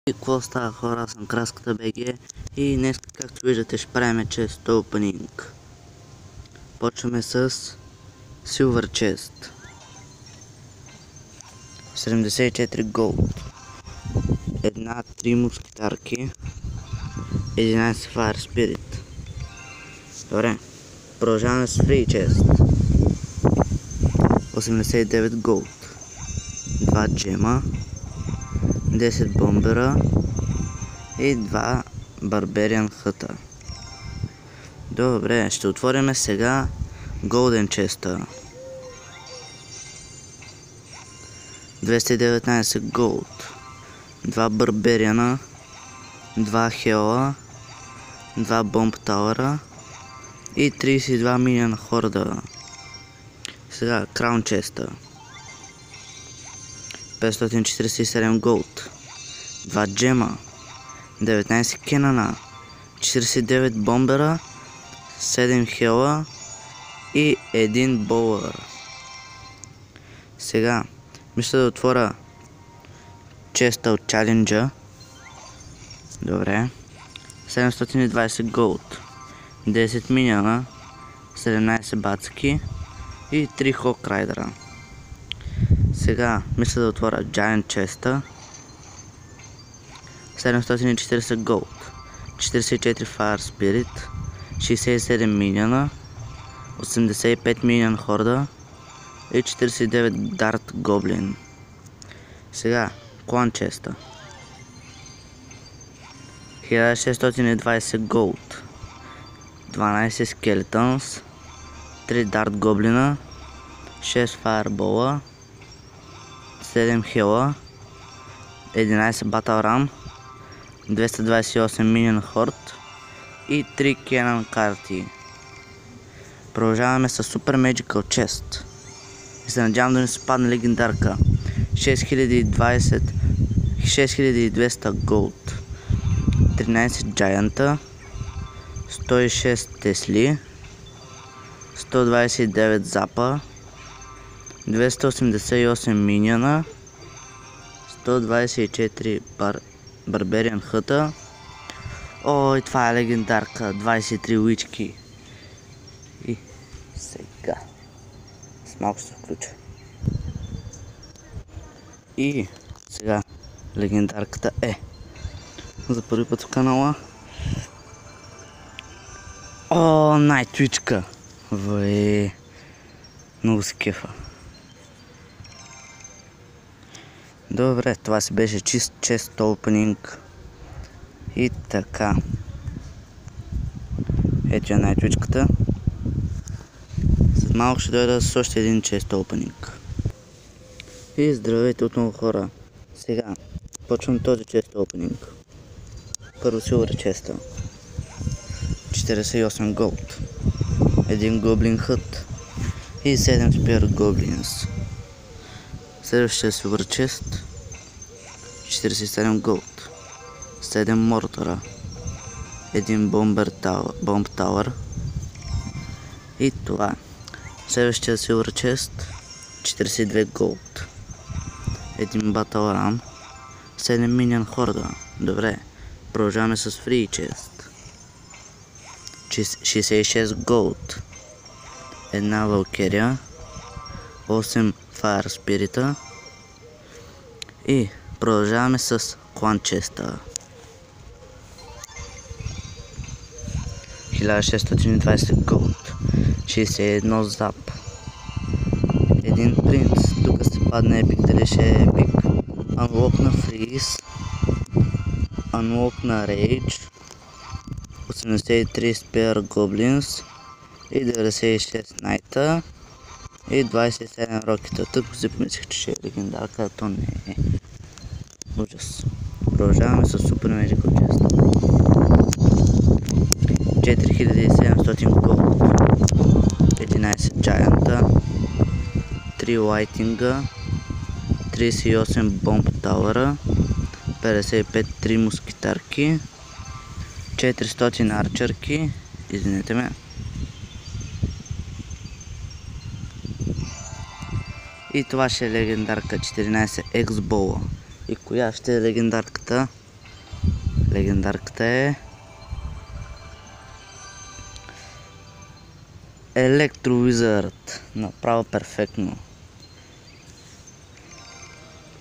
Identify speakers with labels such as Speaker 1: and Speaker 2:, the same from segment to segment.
Speaker 1: И какво става, хора? Аз съм Краската БГ и днес, както виждате, ще правим chest opening. Почваме с Silver Chest. 74 Gold. 3 мускитарки. 11 Fire Spirit. Добре, продължаваме с Free Chest. 89 Gold. 2 джема. 10 бомбера и 2 Barbarian Hut. Добре, ще отворим сега Golden Chest. 219 Gold, 2 Barbarian, 2 Hell, 2 Bomb Tower и 32 Minion Horde. Сега Crown Chest. 547 Gold, 2 джема, 19 Кенана, 49 бомбера, 7 хела и 1 боулър. Сега мисля да отворя честа от Challenger. Добре. 720 Gold, 10 миньона, 17 бацки и 3 Hawk Rider. Сега мисля да отворя Giant Chest. 740 Gold, 44 Fire Spirit, 67 миньона, 85 Minion Horde и 49 Dart Goblin. Сега Clan Chest. 1620 Gold, 12 Skeletons, 3 Dart Goblin, 6 Fireball, 7 Hela, 11 Battle Ram, 228 Minion Horde и 3 Cannon карти. Продължаваме с Super Magical Chest. И се надявам да ни се падне легендарка. 6200 Gold, 13 Giant, 106 Тесли, 129 Запа, 288 Миньона, 124 Barbarian Hut. Ой, това е легендарка. 23 уички. И сега с малко се включа. И сега легендарката е за първи път в канала. О, най-твичка. Вай, много се кефа. Добре, това си беше чист chest opening. И така. Ето е най-твичката. След малко ще дойда с още един chest opening. И здравейте отново, хора. Сега почвам този chest opening. Първо Silver Chest. 48 Gold, 1 Goblin Hut и 7 Spear Goblins. Следващия Silver Chest. 47 Gold, 7 Mortar, 1 Bomb Tower и това. Следващия Silver Chest. 42 Gold, 1 Battle Ram, 7 Minion Horde. Добре, продължаваме с Free Chest. 66 Gold, 1 Valkyria, 8 Fire Spirit и продължаваме с Clan Chest. 1620 Gold, 61 Zap, 1 Принц. Тук се падне епик, дали ще е епик. Unlock на Freeze, Unlock на Rage, 83 Spear Goblins и 96 Knight и 27 Рокета. Тук си помислих, че ще е легендарка, а то не е. Ужас. Продължаваме с Super Magical Chest. 4700 Gold, 11 Giant, 3 Lighting, 38 Bomb Tower, 55 3 мускитарки, 400 арчерки, извинете ме, И това ще е легендарка 14 X-Bola. И коя ще е легендарката? Легендарката е Електровизърът. Направо перфектно.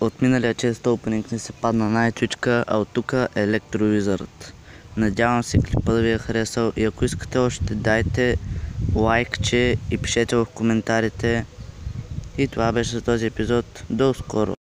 Speaker 1: От миналия чест опенинг не се падна най-твичка, а от тук е Електровизърът. Надявам се клипа да ви е харесал и ако искате още дайте лайкче и пишете в коментарите. И това беше за този епизод. До скоро!